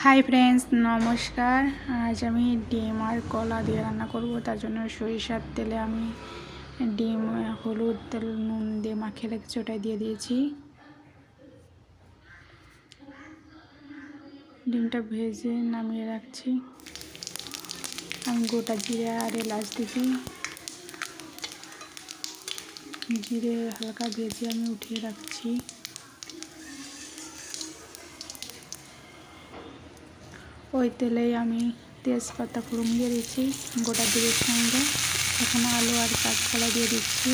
Hi friends, নমস্কার। আজ আমি ডিম আর কলা দিয়ে রান্না করব। তার জন্য সরিষার তেলে আমি ডিম হলুদ তেল নুন দিয়ে মাখিয়ে রেখেছি, ওটাই দিয়ে দিয়েছি। ডিমটা ভেজে নামিয়ে রাখছি। আমি গোটা জিরে আর এলাচ দিয়েছি। জিরে হালকা ভেজে আমি উঠিয়ে রাখছি। ওই তেলেই আমি তেজপাতা ফোড়ন দিয়ে দিচ্ছি গোটা জিরের সঙ্গে। এখন আলু আর কাঁচকলা দিয়ে দিচ্ছি।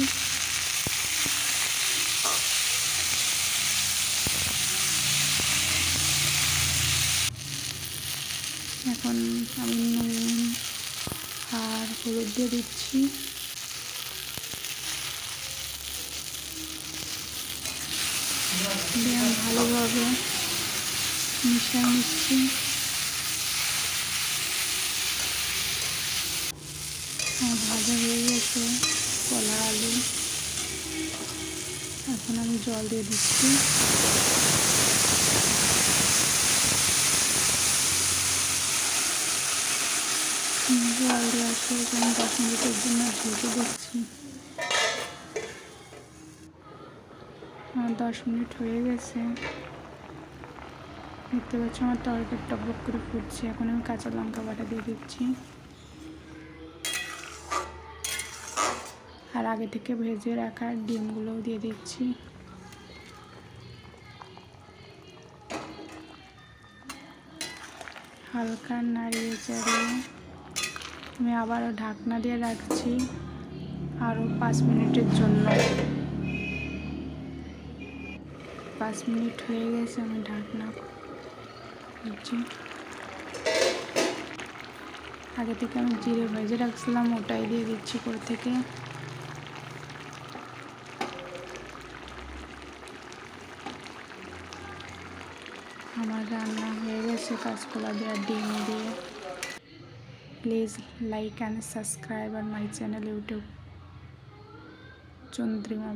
এখন আমি নুন আর হলুদ দিয়ে দিচ্ছি। দিয়ে আমি ভালোভাবে মিশিয়ে নিচ্ছি। ভাজা হয়ে গেছে কলা আলু। এখন আমি জল দিয়ে দিচ্ছি। জল দেওয়ার পর আমি 10 মিনিটের জন্য ঢেকে দিচ্ছি। 10 মিনিট হয়ে গেছে। দেখতে পাচ্ছি আমার তরকারি টকবক করে ফুটছে। এখন আমি কাঁচা লঙ্কা বাটা দিয়ে দিচ্ছি আর আগে থেকে ভেজে রাখা ডিমগুলোও দিয়ে দিচ্ছি। হালকা নাড়িয়ে চাড়িয়ে আমি আবারও ঢাকনা দিয়ে রাখছি আরও 5 মিনিটের জন্য। 5 মিনিট হয়ে গেছে, আমি ঢাকনা খুলছি। আগে থেকে আমি জিরে ভেজে রাখছিলাম, ওটাই দিয়ে দিচ্ছি উপর থেকে। আমার রান্না হয়ে গেছে কাঁচকলা দিয়ে আর ডিম দিয়ে। প্লিজ লাইক অ্যান্ড সাবস্ক্রাইব আর মাই চ্যানেল ইউটিউব চন্দ্রিমা।